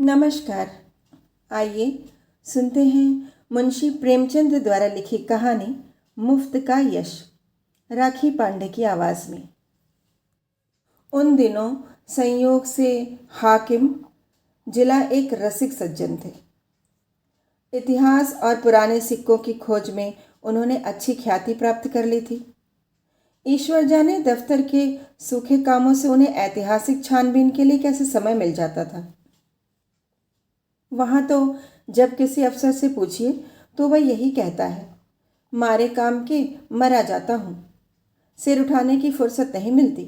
नमस्कार। आइए सुनते हैं मुंशी प्रेमचंद द्वारा लिखी कहानी मुफ्त का यश, राखी पांडे की आवाज़ में। उन दिनों संयोग से हाकिम जिला एक रसिक सज्जन थे। इतिहास और पुराने सिक्कों की खोज में उन्होंने अच्छी ख्याति प्राप्त कर ली थी। ईश्वर जाने दफ्तर के सूखे कामों से उन्हें ऐतिहासिक छानबीन के लिए कैसे समय मिल जाता था। वहाँ तो जब किसी अफसर से पूछिए तो वह यही कहता है, मारे काम के मरा जाता हूँ। सिर उठाने की फुर्सत नहीं मिलती।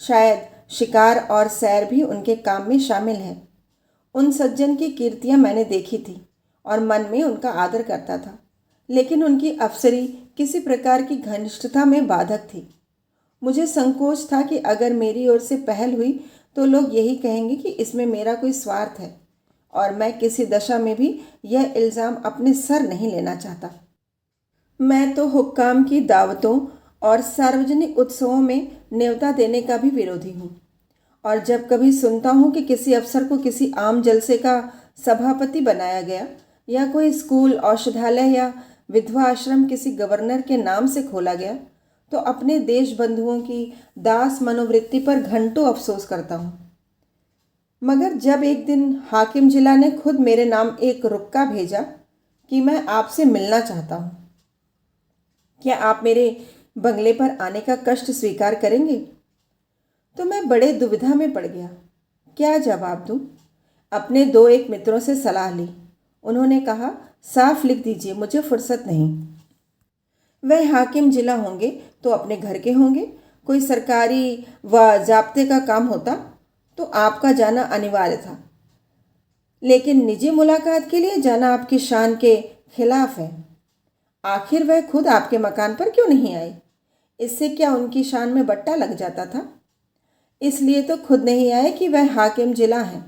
शायद शिकार और सैर भी उनके काम में शामिल है। उन सज्जन की कीर्तियाँ मैंने देखी थी और मन में उनका आदर करता था, लेकिन उनकी अफसरी किसी प्रकार की घनिष्ठता में बाधक थी। मुझे संकोच था कि अगर मेरी ओर से पहल हुई तो लोग यही कहेंगे कि इसमें मेरा कोई स्वार्थ है, और मैं किसी दशा में भी यह इल्ज़ाम अपने सर नहीं लेना चाहता। मैं तो हुक्काम की दावतों और सार्वजनिक उत्सवों में न्योता देने का भी विरोधी हूँ, और जब कभी सुनता हूँ कि किसी अफसर को किसी आम जलसे का सभापति बनाया गया या कोई स्कूल, औषधालय या विधवा आश्रम किसी गवर्नर के नाम से खोला गया, तो अपने देश बंधुओं की दास मनोवृत्ति पर घंटों अफसोस करता हूँ। मगर जब एक दिन हाकिम जिला ने खुद मेरे नाम एक रुक्का भेजा कि मैं आपसे मिलना चाहता हूँ, क्या आप मेरे बंगले पर आने का कष्ट स्वीकार करेंगे, तो मैं बड़े दुविधा में पड़ गया। क्या जवाब दूँ? अपने दो एक मित्रों से सलाह ली। उन्होंने कहा, साफ लिख दीजिए, मुझे फुर्सत नहीं। वह हाकिम जिला होंगे तो अपने घर के होंगे। कोई सरकारी व जाब्ते का काम होता तो आपका जाना अनिवार्य था, लेकिन निजी मुलाकात के लिए जाना आपकी शान के खिलाफ है। आखिर वह खुद आपके मकान पर क्यों नहीं आए? इससे क्या उनकी शान में बट्टा लग जाता था? इसलिए तो खुद नहीं आए कि वह हाकिम जिला हैं।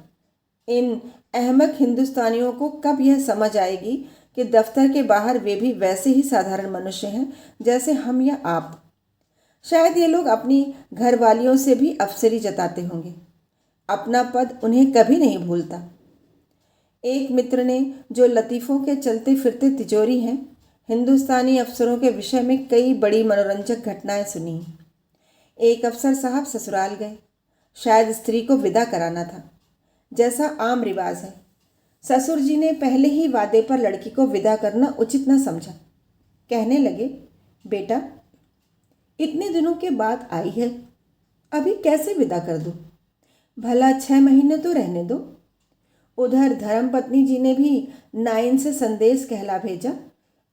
इन अहमक हिंदुस्तानियों को कब यह समझ आएगी कि दफ्तर के बाहर वे भी वैसे ही साधारण मनुष्य हैं जैसे हम या आप। शायद ये लोग अपनी घरवालियों से भी अफसरी जताते होंगे। अपना पद उन्हें कभी नहीं भूलता। एक मित्र ने, जो लतीफ़ों के चलते फिरते तिजोरी हैं, हिंदुस्तानी अफसरों के विषय में कई बड़ी मनोरंजक घटनाएं सुनी। एक अफसर साहब ससुराल गए। शायद स्त्री को विदा कराना था, जैसा आम रिवाज है। ससुर जी ने पहले ही वादे पर लड़की को विदा करना उचित न समझा। कहने लगे, बेटा, इतने दिनों के बाद आई है, अभी कैसे विदा कर दूँ? भला 6 महीने तो रहने दो। उधर धर्मपत्नी जी ने भी नाइन से संदेश कहला भेजा,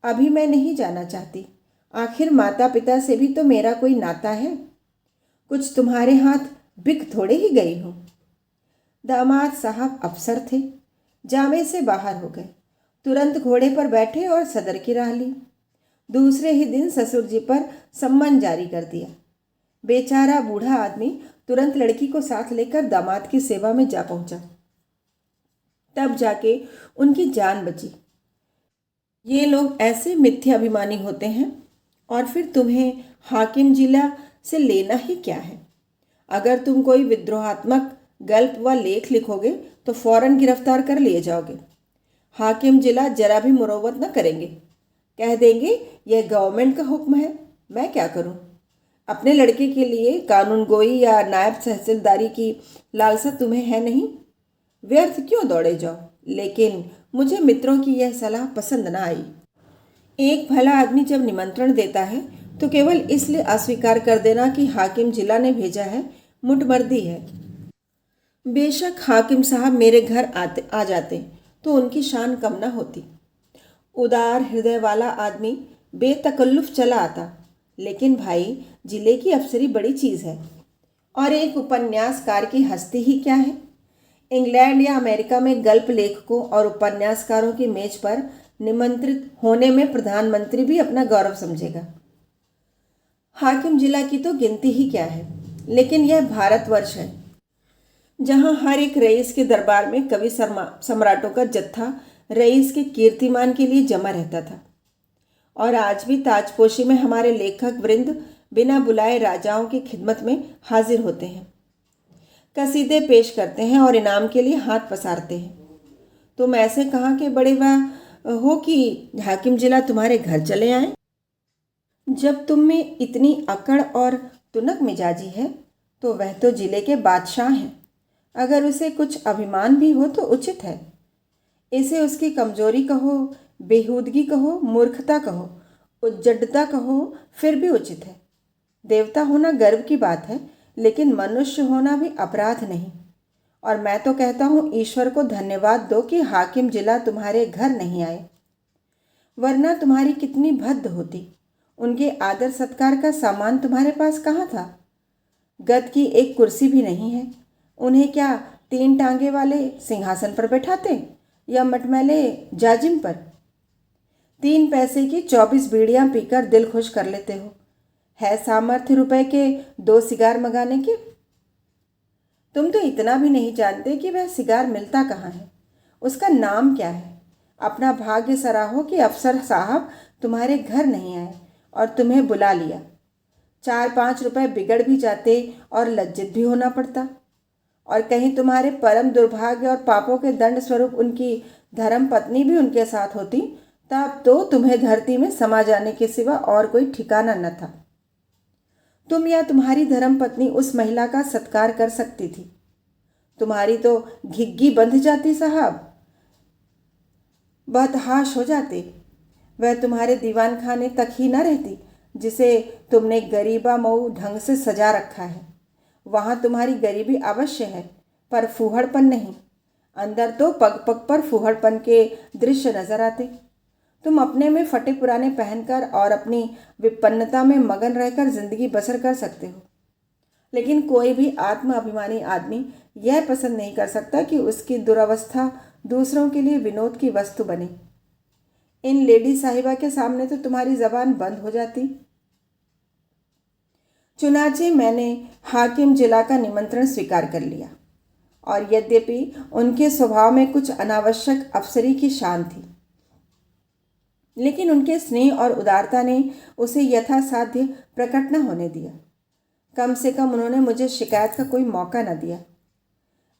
अभी मैं नहीं जाना चाहती। आखिर माता पिता से भी तो मेरा कोई नाता है। कुछ तुम्हारे हाथ बिक थोड़े ही गई हूँ। दामाद साहब अफसर थे, जामे से बाहर हो गए। तुरंत घोड़े पर बैठे और सदर की राह ली। दूसरे ही दिन ससुर जी पर सम्मन जारी कर दिया। बेचारा बूढ़ा आदमी तुरंत लड़की को साथ लेकर दामाद की सेवा में जा पहुंचा। तब जाके उनकी जान बची। ये लोग ऐसे मिथ्याभिमानी होते हैं। और फिर तुम्हें हाकिम जिला से लेना ही क्या है? अगर तुम कोई विद्रोहात्मक गल्प व लेख लिखोगे तो फौरन गिरफ्तार कर लिए जाओगे। हाकिम जिला जरा भी मुरौवत न करेंगे। कह देंगे यह गवर्नमेंट का हुक्म है, मैं क्या करूं? अपने लड़के के लिए कानून गोई या नायब तहसीलदारी की लालसा तुम्हें है नहीं? व्यर्थ क्यों दौड़े जाओ? लेकिन मुझे मित्रों की यह सलाह पसंद न आई। एक भला आदमी जब निमंत्रण देता है तो केवल इसलिए अस्वीकार कर देना कि हाकिम जिला ने भेजा है, मुठमर्दी है। बेशक हाकिम साहब मेरे घर आ जाते तो उनकी शान कम न होती। उदार हृदय वाला आदमी बेतकल्लुफ चला आता। लेकिन भाई, जिले की अफसरी बड़ी चीज़ है, और एक उपन्यासकार की हस्ती ही क्या है। इंग्लैंड या अमेरिका में गल्प लेखकों और उपन्यासकारों की मेज पर निमंत्रित होने में प्रधानमंत्री भी अपना गौरव समझेगा। हाकिम जिला की तो गिनती ही क्या है। लेकिन यह भारतवर्ष है, जहाँ हर एक रईस के दरबार में कवि सम्राटों का जत्था रईस के कीर्तिमान के लिए जमा रहता था। और आज भी ताजपोशी में हमारे लेखक वृंद बिना बुलाए राजाओं की खिदमत में हाजिर होते हैं, कसीदे पेश करते हैं और इनाम के लिए हाथ पसारते हैं। तुम ऐसे कहाँ के बड़े वाह हो कि हाकिम जिला तुम्हारे घर चले आए? जब तुम में इतनी अकड़ और तुनक मिजाजी है तो वह तो जिले के बादशाह हैं। अगर उसे कुछ अभिमान भी हो तो उचित है। इसे उसकी कमजोरी कहो, बेहूदगी कहो, मूर्खता कहो, उज्जडता कहो, फिर भी उचित है। देवता होना गर्व की बात है, लेकिन मनुष्य होना भी अपराध नहीं। और मैं तो कहता हूँ ईश्वर को धन्यवाद दो कि हाकिम जिला तुम्हारे घर नहीं आए, वरना तुम्हारी कितनी भद्द होती। उनके आदर सत्कार का सामान तुम्हारे पास कहाँ था? गद की एक कुर्सी भी नहीं है। उन्हें क्या 3 टांगे वाले सिंहासन पर बैठाते या मटमैले जाजिम पर? 3 पैसे की 24 बीड़ियाँ पीकर दिल खुश कर लेते हो। है सामर्थ्य रुपए के 2 सिगार मंगाने के? तुम तो इतना भी नहीं जानते कि वह सिगार मिलता कहाँ है, उसका नाम क्या है। अपना भाग्य सराहो कि अफसर साहब तुम्हारे घर नहीं आए और तुम्हें बुला लिया। 4-5 रुपए बिगड़ भी जाते और लज्जित भी होना पड़ता। और कहीं तुम्हारे परम दुर्भाग्य और पापों के दंड स्वरूप उनकी धर्म पत्नी भी उनके साथ होती, तब तो तुम्हें धरती में समा जाने के सिवा और कोई ठिकाना न था। तुम या तुम्हारी धर्म पत्नी उस महिला का सत्कार कर सकती थी। तुम्हारी तो घिग्गी बंध जाती साहब, बदहाश हो जाते। वह तुम्हारे दीवान खाने तक ही न रहती जिसे तुमने गरीबा मऊ ढंग से सजा रखा है। वहाँ तुम्हारी गरीबी अवश्य है, पर फूहड़पन नहीं। अंदर तो पग पग पर फूहड़पन के दृश्य नजर आते। तुम अपने में फटे पुराने पहनकर और अपनी विपन्नता में मगन रहकर जिंदगी बसर कर सकते हो, लेकिन कोई भी आत्म अभिमानी आदमी यह पसंद नहीं कर सकता कि उसकी दुरावस्था दूसरों के लिए विनोद की वस्तु बने। इन लेडी साहिबा के सामने तो तुम्हारी जबान बंद हो जाती। चुनाचे मैंने हाकिम जिला का निमंत्रण स्वीकार कर लिया, और यद्यपि उनके स्वभाव में कुछ अनावश्यक अफसरी की शान थी, लेकिन उनके स्नेह और उदारता ने उसे यथासाध्य प्रकट न होने दिया। कम से कम उन्होंने मुझे शिकायत का कोई मौका न दिया।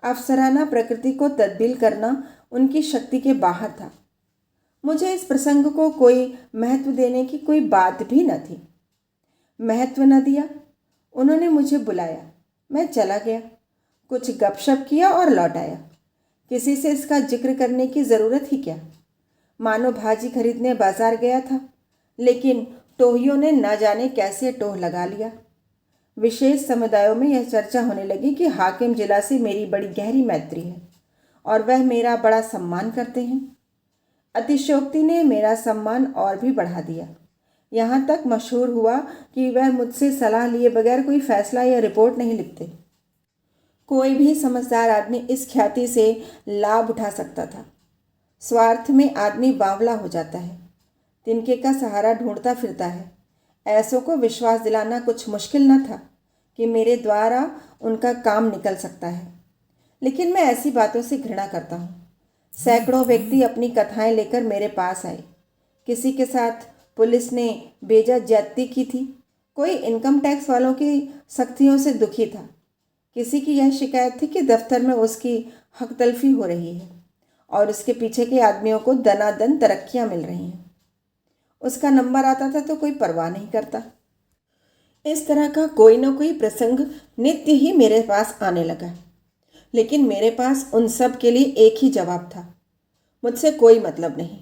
अफसराना प्रकृति को तब्दील करना उनकी शक्ति के बाहर था। मुझे इस प्रसंग को कोई महत्व देने की कोई बात भी न थी। महत्व न दिया। उन्होंने मुझे बुलाया, मैं चला गया, कुछ गपशप किया और लौट आया। किसी से इसका जिक्र करने की ज़रूरत ही क्या। मानो भाजी खरीदने बाजार गया था, लेकिन टोहियों ने न जाने कैसे टोह लगा लिया। विशेष समुदायों में यह चर्चा होने लगी कि हाकिम जिला से मेरी बड़ी गहरी मैत्री है और वह मेरा बड़ा सम्मान करते हैं। अतिशयोक्ति ने मेरा सम्मान और भी बढ़ा दिया। यहाँ तक मशहूर हुआ कि वह मुझसे सलाह लिए बगैर कोई फैसला या रिपोर्ट नहीं लिखते। कोई भी समझदार आदमी इस ख्याति से लाभ उठा सकता था। स्वार्थ में आदमी बावला हो जाता है, तिनके का सहारा ढूंढता फिरता है। ऐसों को विश्वास दिलाना कुछ मुश्किल न था कि मेरे द्वारा उनका काम निकल सकता है, लेकिन मैं ऐसी बातों से घृणा करता हूँ। सैकड़ों व्यक्ति अपनी कथाएं लेकर मेरे पास आए। किसी के साथ पुलिस ने बेजा ज्यादती की थी, कोई इनकम टैक्स वालों की सख्तियों से दुखी था। किसी की यह शिकायत थी कि दफ्तर में उसकी हक तलफी हो रही है और उसके पीछे के आदमियों को दनादन तरक्कियां मिल रही हैं। उसका नंबर आता था तो कोई परवाह नहीं करता। इस तरह का कोई न कोई प्रसंग नित्य ही मेरे पास आने लगा, लेकिन मेरे पास उन सब के लिए एक ही जवाब था, मुझसे कोई मतलब नहीं।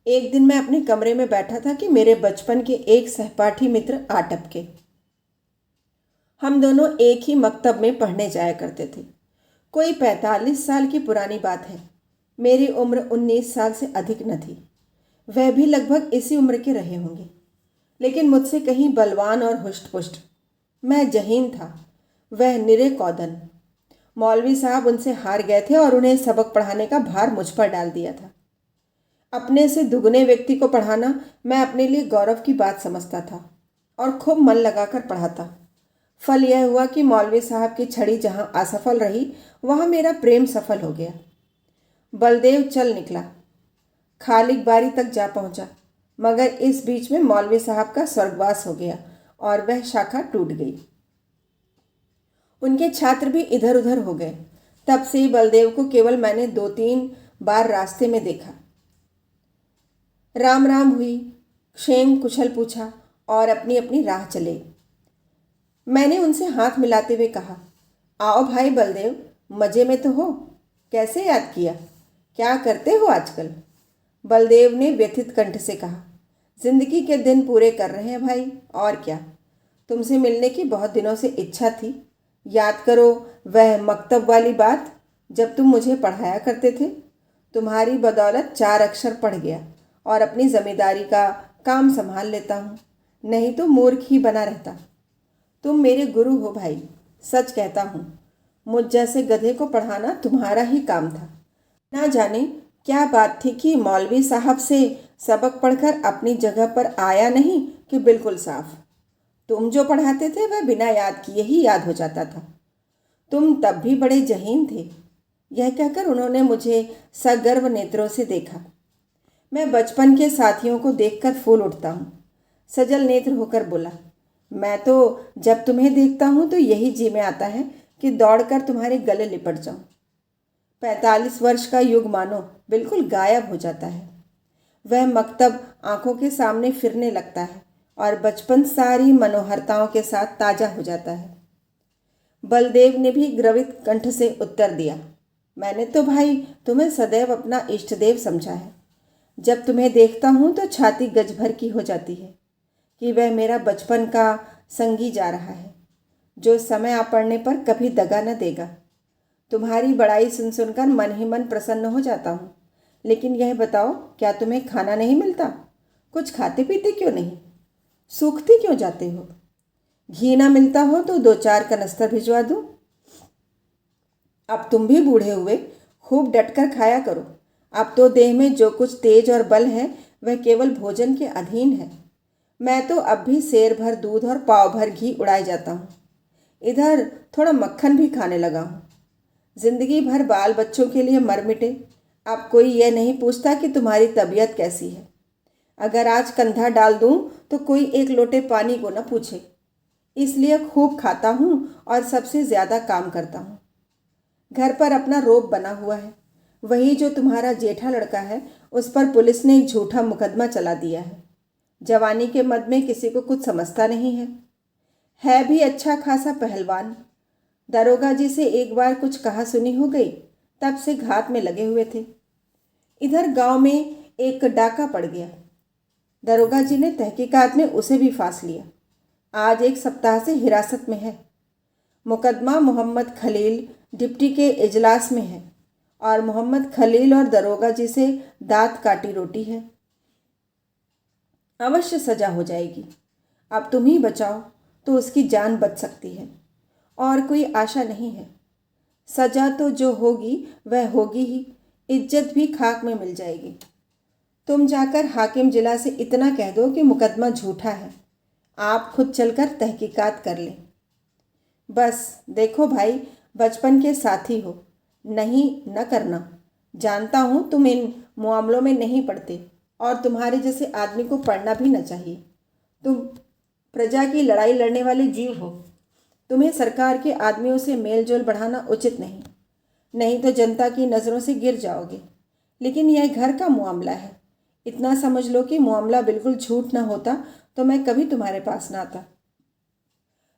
एक दिन मैं अपने कमरे में बैठा था कि मेरे बचपन के एक सहपाठी मित्र आ टपके। हम दोनों एक ही मकतब में पढ़ने जाया करते थे। कोई 45 साल की पुरानी बात है। मेरी उम्र 19 साल से अधिक न थी। वह भी लगभग इसी उम्र के रहे होंगे, लेकिन मुझसे कहीं बलवान और हुष्ट पुष्ट। मैं जहीन था, वह निरे कौदन। मौलवी साहब उनसे हार गए थे और उन्हें सबक पढ़ाने का भार मुझ पर डाल दिया था। अपने से दुगने व्यक्ति को पढ़ाना मैं अपने लिए गौरव की बात समझता था और खूब मन लगाकर पढ़ाता। फल यह हुआ कि मौलवी साहब की छड़ी जहाँ असफल रही, वहाँ मेरा प्रेम सफल हो गया। बलदेव चल निकला, खालिक बारी तक जा पहुँचा, मगर इस बीच में मौलवी साहब का स्वर्गवास हो गया और वह शाखा टूट गई। उनके छात्र भी इधर उधर हो गए। तब से ही बलदेव को केवल मैंने 2-3 बार रास्ते में देखा। राम राम हुई, क्षेम कुशल पूछा और अपनी अपनी राह चले। मैंने उनसे हाथ मिलाते हुए कहा, आओ भाई बलदेव, मज़े में तो हो? कैसे याद किया? क्या करते हो आजकल? बलदेव ने व्यथित कंठ से कहा, जिंदगी के दिन पूरे कर रहे हैं भाई, और क्या। तुमसे मिलने की बहुत दिनों से इच्छा थी। याद करो वह मकतब वाली बात, जब तुम मुझे पढ़ाया करते थे। तुम्हारी बदौलत 4 अक्षर पढ़ गया और अपनी ज़मींदारी का काम संभाल लेता हूँ, नहीं तो मूर्ख ही बना रहता। तुम मेरे गुरु हो भाई, सच कहता हूँ। मुझ जैसे गधे को पढ़ाना तुम्हारा ही काम था। ना जाने क्या बात थी कि मौलवी साहब से सबक पढ़कर अपनी जगह पर आया नहीं कि बिल्कुल साफ। तुम जो पढ़ाते थे वह बिना याद किए ही याद हो जाता था। तुम तब भी बड़े जहीन थे। यह कहकर उन्होंने मुझे सगर्व नेत्रों से देखा। मैं बचपन के साथियों को देखकर फूल उठता हूँ। सजल नेत्र होकर बोला, मैं तो जब तुम्हें देखता हूँ तो यही जी में आता है कि दौड़कर तुम्हारे गले लिपट जाऊं। 45 वर्ष का युग मानो बिल्कुल गायब हो जाता है। वह मकतब आंखों के सामने फिरने लगता है और बचपन सारी मनोहरताओं के साथ ताज़ा हो जाता है। बलदेव ने भी द्रवित कंठ से उत्तर दिया, मैंने तो भाई तुम्हें सदैव अपना इष्टदेव समझा है। जब तुम्हें देखता हूँ तो छाती गज भर की हो जाती है कि वह मेरा बचपन का संगी जा रहा है, जो समय आ पड़ने पर कभी दगा न देगा। तुम्हारी बड़ाई सुन सुनकर मन ही मन प्रसन्न हो जाता हूँ। लेकिन यह बताओ, क्या तुम्हें खाना नहीं मिलता? कुछ खाते पीते क्यों नहीं? सूखते क्यों जाते हो? घी ना मिलता हो तो 2-4 कनस्तर भिजवा दूँ? अब तुम भी बूढ़े हुए, खूब डटकर खाया करो। अब तो देह में जो कुछ तेज और बल है वह केवल भोजन के अधीन है। मैं तो अब भी सेर भर दूध और पाव भर घी उड़ाए जाता हूँ। इधर थोड़ा मक्खन भी खाने लगा हूँ। जिंदगी भर बाल बच्चों के लिए मर मिटे। अब कोई यह नहीं पूछता कि तुम्हारी तबीयत कैसी है। अगर आज कंधा डाल दूँ तो कोई एक लोटे पानी को न पूछे। इसलिए खूब खाता हूँ और सबसे ज़्यादा काम करता हूँ। घर पर अपना रोब बना हुआ है। वही जो तुम्हारा जेठा लड़का है, उस पर पुलिस ने एक झूठा मुकदमा चला दिया है। जवानी के मद में किसी को कुछ समझता नहीं है भी अच्छा खासा पहलवान। दरोगा जी से एक बार कुछ कहा सुनी हो गई, तब से घात में लगे हुए थे। इधर गांव में एक डाका पड़ गया। दरोगा जी ने तहकीकात में उसे भी फांस लिया। आज 1 सप्ताह से हिरासत में है। मुकदमा मोहम्मद खलील डिप्टी के इजलास में है और मोहम्मद खलील और दरोगा जी से दांत काटी रोटी है। अवश्य सजा हो जाएगी। अब तुम ही बचाओ तो उसकी जान बच सकती है, और कोई आशा नहीं है। सजा तो जो होगी वह होगी ही, इज्जत भी खाक में मिल जाएगी। तुम जाकर हाकिम जिला से इतना कह दो कि मुकदमा झूठा है। आप खुद चलकर तहकीकात कर लें। बस देखो भाई, बचपन के साथी हो, नहीं न करना। जानता हूँ तुम इन मामलों में नहीं पढ़ते और तुम्हारे जैसे आदमी को पढ़ना भी न चाहिए। तुम प्रजा की लड़ाई लड़ने वाले जीव हो। तुम्हें सरकार के आदमियों से मेल जोल बढ़ाना उचित नहीं, नहीं तो जनता की नज़रों से गिर जाओगे। लेकिन यह घर का मामला है। इतना समझ लो कि मामला बिल्कुल झूठ न होता तो मैं कभी तुम्हारे पास ना आता।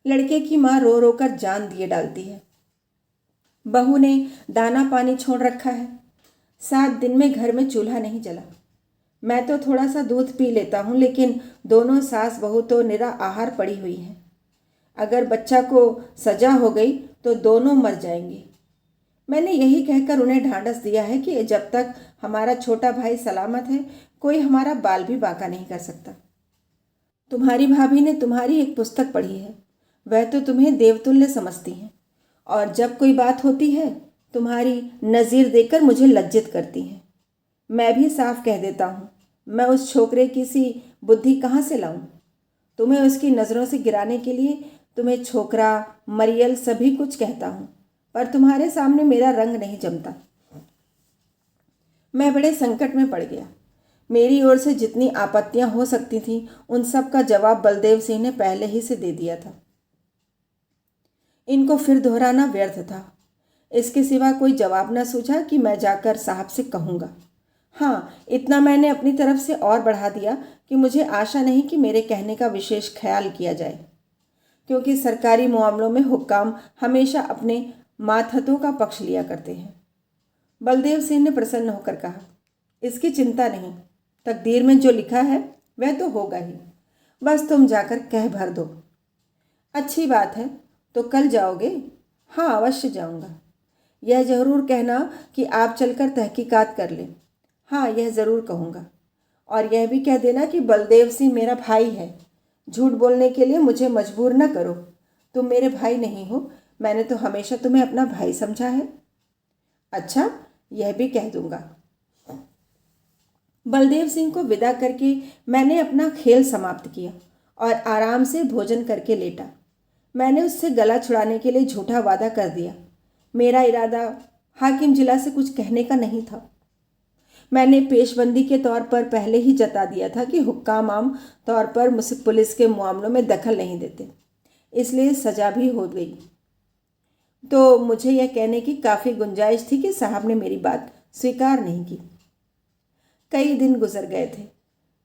लड़के की माँ रो रो कर जान दिए डालती है। बहू ने दाना पानी छोड़ रखा है। 7 दिन में घर में चूल्हा नहीं जला। मैं तो थोड़ा सा दूध पी लेता हूँ, लेकिन दोनों सास बहू तो निरा आहार पड़ी हुई हैं। अगर बच्चा को सजा हो गई तो दोनों मर जाएंगे। मैंने यही कहकर उन्हें ढांढस दिया है कि जब तक हमारा छोटा भाई सलामत है, कोई हमारा बाल भी बांका नहीं कर सकता। तुम्हारी भाभी ने तुम्हारी एक पुस्तक पढ़ी है। वह तो तुम्हें देवतुल्य समझती हैं, और जब कोई बात होती है तुम्हारी नज़ीर देकर मुझे लज्जित करती हैं। मैं भी साफ कह देता हूँ, मैं उस छोकरे की सी बुद्धि कहाँ से लाऊं? तुम्हें उसकी नज़रों से गिराने के लिए तुम्हें छोकरा मरियल सभी कुछ कहता हूँ, पर तुम्हारे सामने मेरा रंग नहीं जमता। मैं बड़े संकट में पड़ गया। मेरी ओर से जितनी आपत्तियां हो सकती थीं, उन सब का जवाब बलदेव सिंह ने पहले ही से दे दिया था। इनको फिर दोहराना व्यर्थ था। इसके सिवा कोई जवाब न सूझा कि मैं जाकर साहब से कहूँगा। हाँ, इतना मैंने अपनी तरफ से और बढ़ा दिया कि मुझे आशा नहीं कि मेरे कहने का विशेष ख्याल किया जाए, क्योंकि सरकारी मामलों में हुक्काम हमेशा अपने मातहतों का पक्ष लिया करते हैं। बलदेव सिंह ने प्रसन्न होकर कहा, इसकी चिंता नहीं, तकदीर में जो लिखा है वह तो होगा ही, बस तुम जाकर कह भर दो। अच्छी बात है, तो कल जाओगे? हाँ, अवश्य जाऊंगा। यह ज़रूर कहना कि आप चलकर तहकीकात कर लें। हाँ, यह ज़रूर कहूँगा। और यह भी कह देना कि बलदेव सिंह मेरा भाई है। झूठ बोलने के लिए मुझे मजबूर न करो। तुम मेरे भाई नहीं हो, मैंने तो हमेशा तुम्हें अपना भाई समझा है। अच्छा, यह भी कह दूंगा। बलदेव सिंह को विदा करके मैंने अपना खेल समाप्त किया और आराम से भोजन करके लेटा। मैंने उससे गला छुड़ाने के लिए झूठा वादा कर दिया। मेरा इरादा हाकिम जिला से कुछ कहने का नहीं था। मैंने पेशबंदी के तौर पर पहले ही जता दिया था कि हुक्काम आम तौर पर मुझसे पुलिस के मामलों में दखल नहीं देते, इसलिए सजा भी हो गई। तो मुझे यह कहने की काफ़ी गुंजाइश थी कि साहब ने मेरी बात स्वीकार नहीं की। कई दिन गुजर गए थे।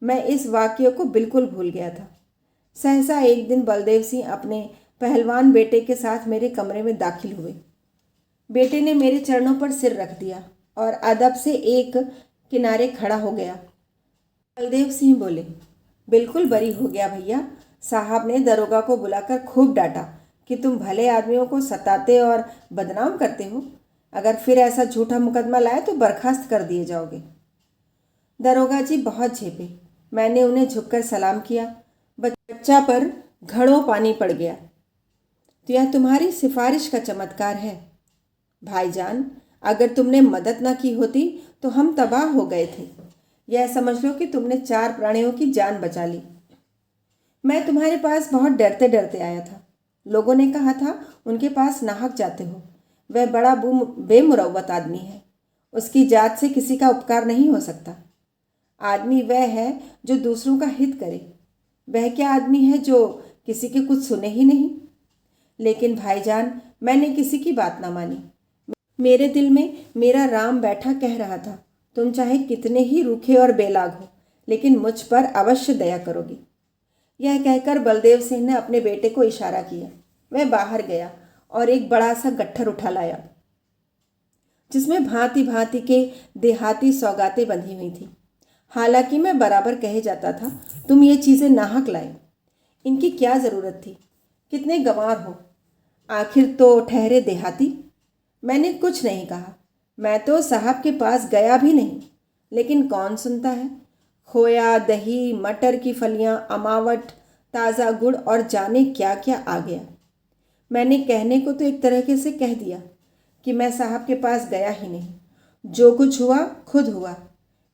मैं इस वाक्य को बिल्कुल भूल गया था। सहसा एक दिन बलदेव सिंह अपने पहलवान बेटे के साथ मेरे कमरे में दाखिल हुए। बेटे ने मेरे चरणों पर सिर रख दिया और अदब से एक किनारे खड़ा हो गया। बलदेव सिंह बोले, बिल्कुल बरी हो गया भैया। साहब ने दरोगा को बुलाकर खूब डांटा कि तुम भले आदमियों को सताते और बदनाम करते हो। अगर फिर ऐसा झूठा मुकदमा लाए तो बर्खास्त कर दिए जाओगे। दरोगा जी बहुत झेपे। मैंने उन्हें झुककर सलाम किया। बच्चा पर घड़ों पानी पड़ गया। तो यह तुम्हारी सिफारिश का चमत्कार है भाईजान। अगर तुमने मदद न की होती तो हम तबाह हो गए थे। यह समझ लो कि तुमने 4 प्राणियों की जान बचा ली। मैं तुम्हारे पास बहुत डरते डरते आया था। लोगों ने कहा था उनके पास नाहक जाते हो। वह बड़ा बेमुरव्वत आदमी है। उसकी जात से किसी का उपकार नहीं हो सकता। आदमी वह है जो दूसरों का हित करे। वह क्या आदमी है जो किसी के कुछ सुने ही नहीं। लेकिन भाईजान, मैंने किसी की बात ना मानी। मेरे दिल में मेरा राम बैठा कह रहा था, तुम चाहे कितने ही रूखे और बेलाग हो, लेकिन मुझ पर अवश्य दया करोगी। यह कहकर बलदेव सिंह ने अपने बेटे को इशारा किया। वह बाहर गया और एक बड़ा सा गट्ठर उठा लाया, जिसमें भांति भांति के देहाती सौगातें बंधी हुई थी। हालांकि मैं बराबर कहे जाता था, तुम ये चीज़ें नाहक लाए, इनकी क्या ज़रूरत थी, कितने गंवार हो, आखिर तो ठहरे देहाती। मैंने कुछ नहीं कहा। मैं तो साहब के पास गया भी नहीं, लेकिन कौन सुनता है। खोया, दही, मटर की फलियां, अमावट, ताज़ा गुड़ और जाने क्या क्या आ गया। मैंने कहने को तो एक तरीके से कह दिया कि मैं साहब के पास गया ही नहीं। जो कुछ हुआ खुद हुआ,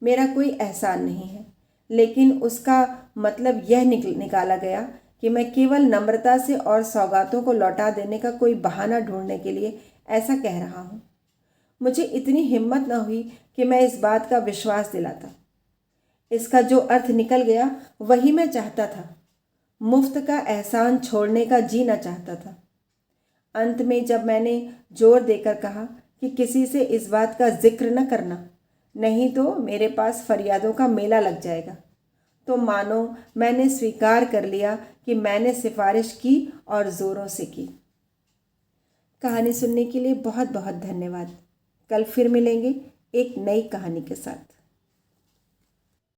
मेरा कोई एहसान नहीं है। लेकिन उसका मतलब यह निकाला गया कि मैं केवल नम्रता से और सौगातों को लौटा देने का कोई बहाना ढूंढने के लिए ऐसा कह रहा हूँ। मुझे इतनी हिम्मत न हुई कि मैं इस बात का विश्वास दिलाता। इसका जो अर्थ निकल गया वही मैं चाहता था। मुफ्त का एहसान छोड़ने का जीना चाहता था। अंत में जब मैंने जोर देकर कहा कि किसी से इस बात का जिक्र न करना, नहीं तो मेरे पास फरियादों का मेला लग जाएगा, तो मानो मैंने स्वीकार कर लिया कि मैंने सिफारिश की और ज़ोरों से की। कहानी सुनने के लिए बहुत बहुत धन्यवाद। कल फिर मिलेंगे एक नई कहानी के साथ।